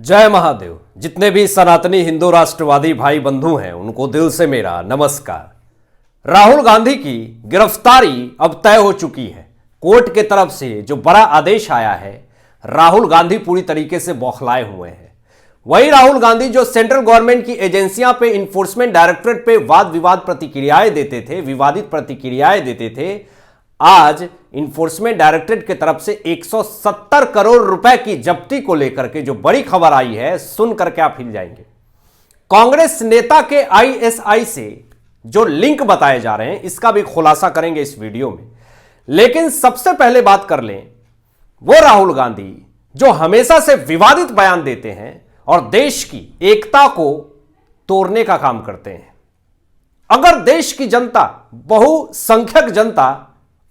जय महादेव। जितने भी सनातनी हिंदू राष्ट्रवादी भाई बंधु हैं उनको दिल से मेरा नमस्कार। राहुल गांधी की गिरफ्तारी अब तय हो चुकी है। कोर्ट के तरफ से जो बड़ा आदेश आया है, राहुल गांधी पूरी तरीके से बौखलाए हुए हैं। वही राहुल गांधी जो सेंट्रल गवर्नमेंट की एजेंसियां पे, इन्फोर्समेंट डायरेक्टरेट पे वाद विवाद प्रतिक्रियाएं देते थे, विवादित प्रतिक्रियाएं देते थे, आज इन्फोर्समेंट डायरेक्टरेट की तरफ से 170 करोड़ रुपए की जब्ती को लेकर के जो बड़ी खबर आई है, सुन करके आप हिल जाएंगे। कांग्रेस नेता के आईएसआई से जो लिंक बताए जा रहे हैं, इसका भी खुलासा करेंगे इस वीडियो में। लेकिन सबसे पहले बात कर लें वो राहुल गांधी जो हमेशा से विवादित बयान देते हैं और देश की एकता को तोड़ने का काम करते हैं। अगर देश की जनता, बहुसंख्यक जनता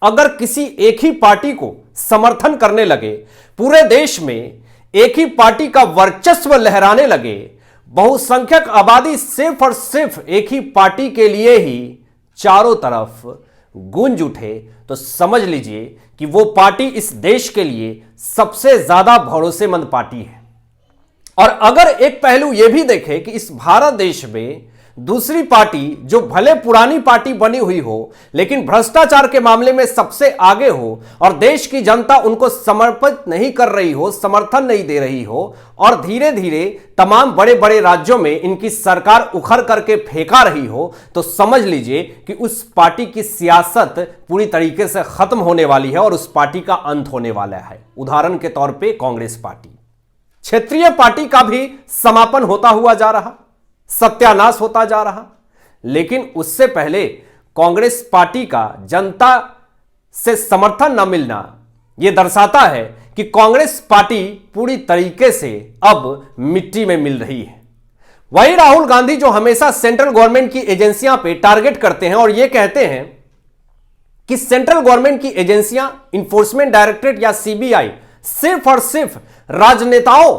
अगर किसी एक ही पार्टी को समर्थन करने लगे, पूरे देश में एक ही पार्टी का वर्चस्व लहराने लगे, बहुसंख्यक आबादी सिर्फ और सिर्फ एक ही पार्टी के लिए ही चारों तरफ गूंज उठे, तो समझ लीजिए कि वो पार्टी इस देश के लिए सबसे ज्यादा भरोसेमंद पार्टी है। और अगर एक पहलू यह भी देखें कि इस भारत देश में दूसरी पार्टी जो भले पुरानी पार्टी बनी हुई हो लेकिन भ्रष्टाचार के मामले में सबसे आगे हो और देश की जनता उनको समर्पित नहीं कर रही हो, समर्थन नहीं दे रही हो, और धीरे धीरे तमाम बड़े बड़े राज्यों में इनकी सरकार उखड़ करके फेंका रही हो, तो समझ लीजिए कि उस पार्टी की सियासत पूरी तरीके से खत्म होने वाली है और उस पार्टी का अंत होने वाला है। उदाहरण के तौर पर कांग्रेस पार्टी, क्षेत्रीय पार्टी का भी समापन होता हुआ जा रहा, सत्यानाश होता जा रहा। लेकिन उससे पहले कांग्रेस पार्टी का जनता से समर्थन न मिलना यह दर्शाता है कि कांग्रेस पार्टी पूरी तरीके से अब मिट्टी में मिल रही है। वही राहुल गांधी जो हमेशा सेंट्रल गवर्नमेंट की एजेंसियां पे टारगेट करते हैं और यह कहते हैं कि सेंट्रल गवर्नमेंट की एजेंसियां, इन्फोर्समेंट डायरेक्टरेट या सीबीआई सिर्फ और सिर्फ राजनेताओं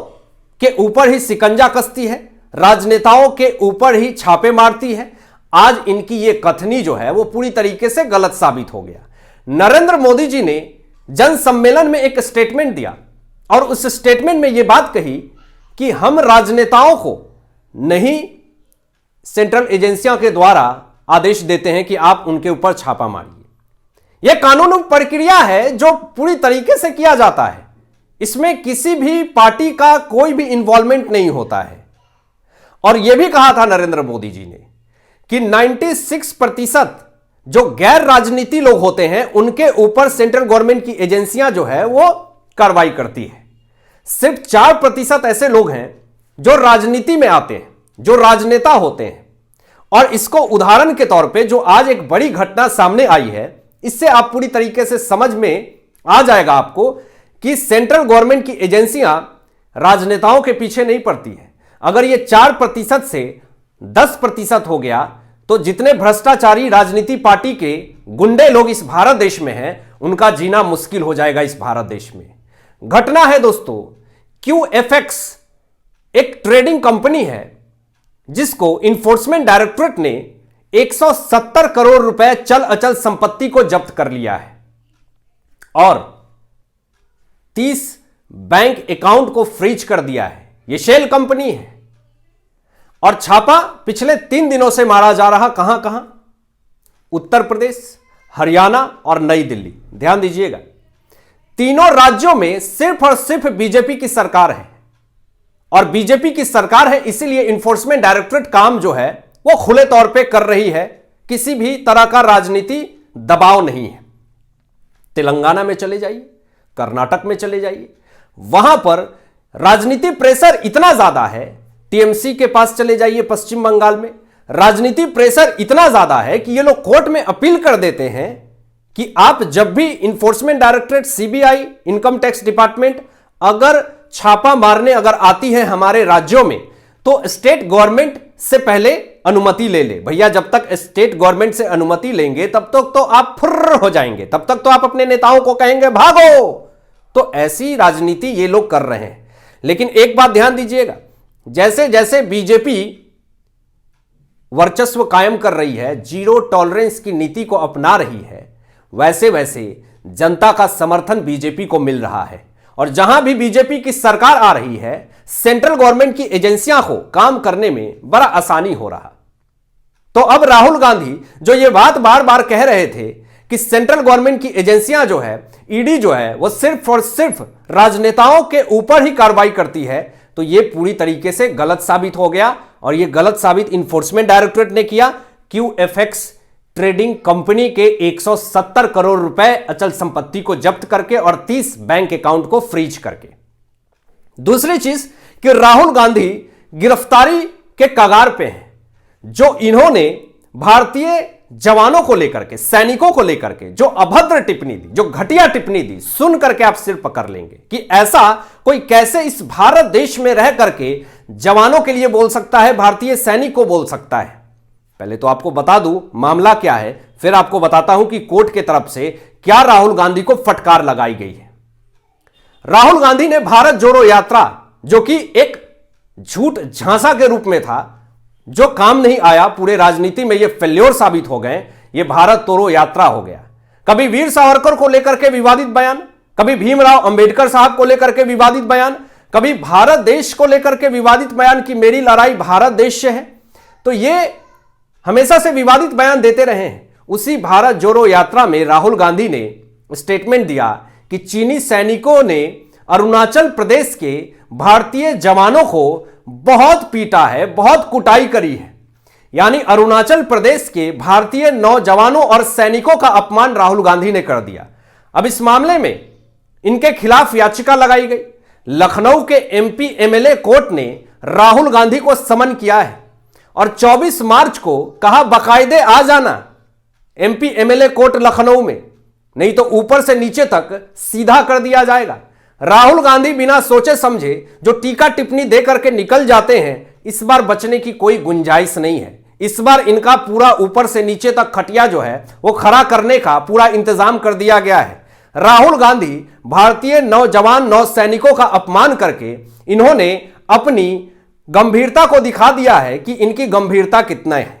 के ऊपर ही शिकंजा कसती है, राजनेताओं के ऊपर ही छापे मारती है। आज इनकी यह कथनी जो है वो पूरी तरीके से गलत साबित हो गया। नरेंद्र मोदी जी ने जन सम्मेलन में एक स्टेटमेंट दिया और उस स्टेटमेंट में यह बात कही कि हम राजनेताओं को नहीं सेंट्रल एजेंसियों के द्वारा आदेश देते हैं कि आप उनके ऊपर छापा मारिए। यह कानूनी प्रक्रिया है जो पूरी तरीके से किया जाता है, इसमें किसी भी पार्टी का कोई भी इन्वॉल्वमेंट नहीं होता है। और यह भी कहा था नरेंद्र मोदी जी ने कि 96% जो गैर राजनीति लोग होते हैं उनके ऊपर सेंट्रल गवर्नमेंट की एजेंसियां जो है वो कार्रवाई करती है। सिर्फ 4% ऐसे लोग हैं जो राजनीति में आते हैं, जो राजनेता होते हैं। और इसको उदाहरण के तौर पे जो आज एक बड़ी घटना सामने आई है, इससे आप पूरी तरीके से समझ में आ जाएगा आपको कि सेंट्रल गवर्नमेंट की एजेंसियां राजनेताओं के पीछे नहीं पड़ती है। अगर ये 4% से 10% हो गया तो जितने भ्रष्टाचारी राजनीति पार्टी के गुंडे लोग इस भारत देश में हैं, उनका जीना मुश्किल हो जाएगा इस भारत देश में। घटना है दोस्तों, QFX एक ट्रेडिंग कंपनी है जिसको इन्फोर्समेंट डायरेक्टरेट ने 170 करोड़ रुपए चल अचल संपत्ति को जब्त कर लिया है और 30 बैंक अकाउंट को फ्रीज कर दिया है। यह शेल कंपनी है और छापा पिछले 3 दिनों से मारा जा रहा। कहां कहां? उत्तर प्रदेश, हरियाणा और नई दिल्ली। ध्यान दीजिएगा, तीनों राज्यों में सिर्फ और सिर्फ बीजेपी की सरकार है और बीजेपी की सरकार है, इसीलिए इन्फोर्समेंट डायरेक्टरेट काम जो है वो खुले तौर पे कर रही है। किसी भी तरह का राजनीति दबाव नहीं है। तेलंगाना में चले जाइए, कर्नाटक में चले जाइए, वहां पर राजनीति प्रेशर इतना ज्यादा है। टीएमसी के पास चले जाइए, पश्चिम बंगाल में राजनीति प्रेशर इतना ज्यादा है कि ये लोग कोर्ट में अपील कर देते हैं कि आप जब भी enforcement directorate, CBI, income tax department अगर छापा मारने अगर आती है हमारे राज्यों में, तो स्टेट गवर्नमेंट से पहले अनुमति ले ले। भैया, जब तक स्टेट गवर्नमेंट से अनुमति लेंगे तब तक तो आप फुर्र हो जाएंगे, तब तक तो आप अपने नेताओं को कहेंगे भागो। तो ऐसी राजनीति ये लोग कर रहे हैं। लेकिन एक बात ध्यान दीजिएगा, जैसे जैसे बीजेपी वर्चस्व कायम कर रही है, जीरो टॉलरेंस की नीति को अपना रही है, वैसे वैसे जनता का समर्थन बीजेपी को मिल रहा है और जहां भी बीजेपी की सरकार आ रही है, सेंट्रल गवर्नमेंट की एजेंसियां को काम करने में बड़ा आसानी हो रहा। तो अब राहुल गांधी जो ये बात बार बार कह रहे थे कि सेंट्रल गवर्नमेंट की एजेंसियां जो है, ईडी जो है, वो सिर्फ और सिर्फ राजनेताओं के ऊपर ही कार्रवाई करती है, तो ये पूरी तरीके से गलत साबित हो गया। और ये गलत साबित इन्फोर्समेंट डायरेक्टोरेट ने किया, क्यूएफएक्स ट्रेडिंग कंपनी के 170 करोड़ रुपए अचल संपत्ति को जब्त करके और 30 बैंक अकाउंट को फ्रीज करके। दूसरी चीज कि राहुल गांधी गिरफ्तारी के कगार पे हैं। जो इन्होंने भारतीय जवानों को लेकर के, सैनिकों को लेकर के जो अभद्र टिप्पणी दी, जो घटिया टिप्पणी दी, सुन करके आप सिर पकड़ लेंगे कि ऐसा कोई कैसे इस भारत देश में रह करके जवानों के लिए बोल सकता है, भारतीय सैनिक को बोल सकता है। पहले तो आपको बता दूं मामला क्या है, फिर आपको बताता हूं कि कोर्ट की तरफ से क्या राहुल गांधी को फटकार लगाई गई है। राहुल गांधी ने भारत जोड़ो यात्रा, जो कि एक झूठ झांसा के रूप में था, जो काम नहीं आया, पूरे राजनीति में यह फेल्योर साबित हो गए, यह भारत तोड़ो यात्रा हो गया। कभी वीर सावरकर को लेकर के विवादित बयान, कभी भीमराव अंबेडकर साहब को लेकर के विवादित बयान, कभी भारत देश को लेकर के विवादित बयान कि मेरी लड़ाई भारत देश से है। तो यह हमेशा से विवादित बयान देते रहे हैं। उसी भारत जोड़ो यात्रा में राहुल गांधी ने स्टेटमेंट दिया कि चीनी सैनिकों ने अरुणाचल प्रदेश के भारतीय जवानों को बहुत पीटा है, बहुत कुटाई करी है। यानी अरुणाचल प्रदेश के भारतीय नौजवानों और सैनिकों का अपमान राहुल गांधी ने कर दिया। अब इस मामले में इनके खिलाफ याचिका लगाई गई। लखनऊ के एमपी एमएलए कोर्ट ने राहुल गांधी को समन किया है और 24 मार्च को कहा बाकायदे आ जाना एमपी एमएलए कोर्ट लखनऊ में, नहीं तो ऊपर से नीचे तक सीधा कर दिया जाएगा। राहुल गांधी बिना सोचे समझे जो टीका टिप्पणी दे करके निकल जाते हैं, इस बार बचने की कोई गुंजाइश नहीं है। इस बार इनका पूरा ऊपर से नीचे तक खटिया जो है वो खड़ा करने का पूरा इंतजाम कर दिया गया है। राहुल गांधी भारतीय नौजवान नौसैनिकों का अपमान करके इन्होंने अपनी गंभीरता को दिखा दिया है कि इनकी गंभीरता कितना है।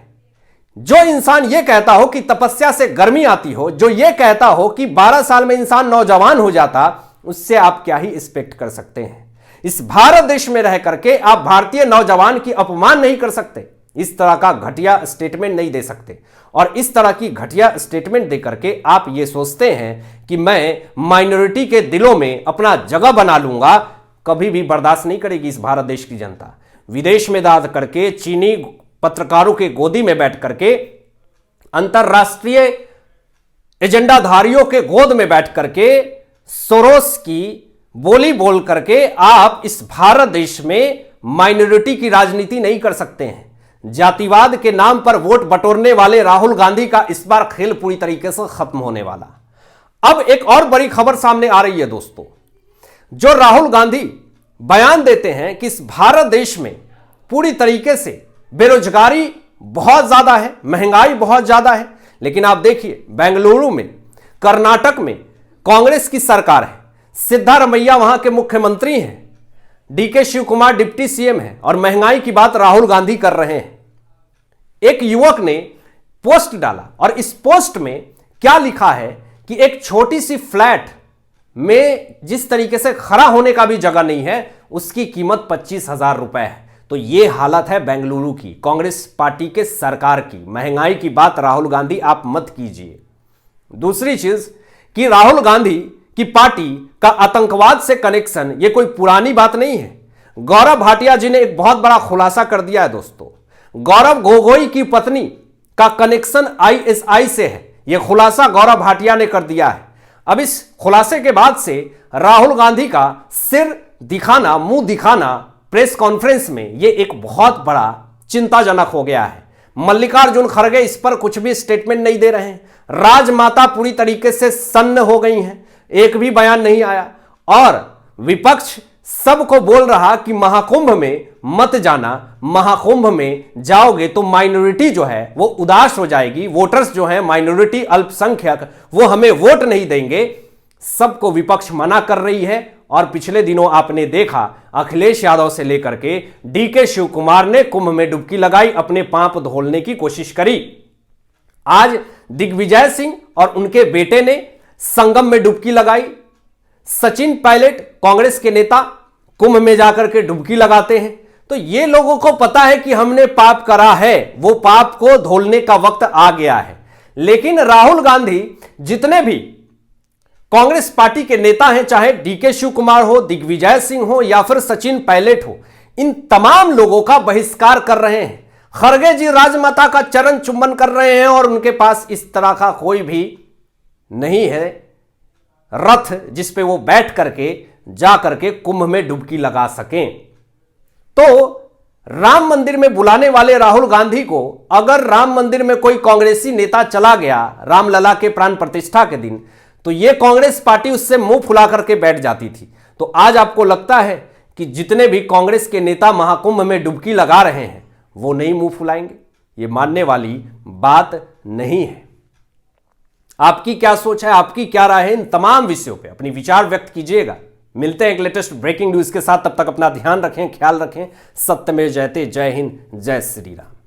जो इंसान यह कहता हो कि तपस्या से गर्मी आती हो, जो यह कहता हो कि 12 साल में इंसान नौजवान हो जाता, उससे आप क्या ही एक्सपेक्ट कर सकते हैं। इस भारत देश में रह करके आप भारतीय नौजवान की अपमान नहीं कर सकते, इस तरह का घटिया स्टेटमेंट नहीं दे सकते। और इस तरह की घटिया स्टेटमेंट दे करके आप ये सोचते हैं कि मैं माइनॉरिटी के दिलों में अपना जगह बना लूंगा, कभी भी बर्दाश्त नहीं करेगी इस भारत देश की जनता। विदेश में दाद करके, चीनी पत्रकारों के गोदी में बैठ करके, अंतरराष्ट्रीय एजेंडाधारियों के गोद में बैठ करके, सोरोस की बोली बोल करके आप इस भारत देश में माइनॉरिटी की राजनीति नहीं कर सकते हैं। जातिवाद के नाम पर वोट बटोरने वाले राहुल गांधी का इस बार खेल पूरी तरीके से खत्म होने वाला। अब एक और बड़ी खबर सामने आ रही है दोस्तों। जो राहुल गांधी बयान देते हैं कि इस भारत देश में पूरी तरीके से बेरोजगारी बहुत ज्यादा है, महंगाई बहुत ज्यादा है, लेकिन आप देखिए बेंगलुरु में, कर्नाटक में कांग्रेस की सरकार है, सिद्धारमैया वहां के मुख्यमंत्री हैं, DK Shivakumar deputy CM है और महंगाई की बात राहुल गांधी कर रहे हैं। एक युवक ने पोस्ट डाला और इस पोस्ट में क्या लिखा है कि एक छोटी सी फ्लैट में जिस तरीके से खड़ा होने का भी जगह नहीं है, उसकी कीमत 25,000 रुपए है। तो यह हालत है बेंगलुरु की, कांग्रेस पार्टी के सरकार की। महंगाई की बात राहुल गांधी आप मत कीजिए। दूसरी चीज कि राहुल गांधी की पार्टी का आतंकवाद से कनेक्शन, यह कोई पुरानी बात नहीं है। गौरव भाटिया जी ने एक बहुत बड़ा खुलासा कर दिया है दोस्तों। गौरव गोगोई की पत्नी का कनेक्शन आईएसआई से है, यह खुलासा गौरव भाटिया ने कर दिया है। अब इस खुलासे के बाद से राहुल गांधी का सिर दिखाना, मुंह दिखाना प्रेस कॉन्फ्रेंस में, यह एक बहुत बड़ा चिंताजनक हो गया है। मल्लिकार्जुन खड़गे इस पर कुछ भी स्टेटमेंट नहीं दे रहे हैं। राजमाता पूरी तरीके से सन्न हो गई हैं, एक भी बयान नहीं आया। और विपक्ष सबको बोल रहा कि महाकुंभ में मत जाना, महाकुंभ में जाओगे तो माइनॉरिटी जो है वो उदास हो जाएगी, वोटर्स जो है माइनॉरिटी अल्पसंख्यक वो हमें वोट नहीं देंगे। सबको विपक्ष मना कर रही है। और पिछले दिनों आपने देखा अखिलेश यादव से लेकर के डीके शिव कुमार ने कुंभ में डुबकी लगाई, अपने पाप धोलने की कोशिश करी। आज दिग्विजय सिंह और उनके बेटे ने संगम में डुबकी लगाई। सचिन पायलट कांग्रेस के नेता कुंभ में जाकर के डुबकी लगाते हैं। तो ये लोगों को पता है कि हमने पाप करा है, वो पाप को धोलने का वक्त आ गया है। लेकिन राहुल गांधी जितने भी कांग्रेस पार्टी के नेता हैं, चाहे डीके शिव कुमार हो, दिग्विजय सिंह हो या फिर सचिन पायलट हो, इन तमाम लोगों का बहिष्कार कर रहे हैं। खड़गे जी राजमाता का चरण चुंबन कर रहे हैं और उनके पास इस तरह का कोई भी नहीं है रथ जिस पे वो बैठ करके जा करके कुंभ में डुबकी लगा सकें। तो राम मंदिर में बुलाने वाले राहुल गांधी को अगर राम मंदिर में कोई कांग्रेसी नेता चला गया रामलला के प्राण प्रतिष्ठा के दिन, तो यह कांग्रेस पार्टी उससे मुंह फुला करके बैठ जाती थी। तो आज आपको लगता है कि जितने भी कांग्रेस के नेता महाकुंभ में डुबकी लगा रहे हैं वो नहीं मुंह फुलाएंगे? ये मानने वाली बात नहीं है। आपकी क्या सोच है, आपकी क्या राय है, इन तमाम विषयों पे अपनी विचार व्यक्त कीजिएगा। मिलते हैं एक लेटेस्ट ब्रेकिंग न्यूज के साथ, तब तक अपना ध्यान रखें, ख्याल रखें। सत्यमेव जयते। जय हिंद, जय श्री राम।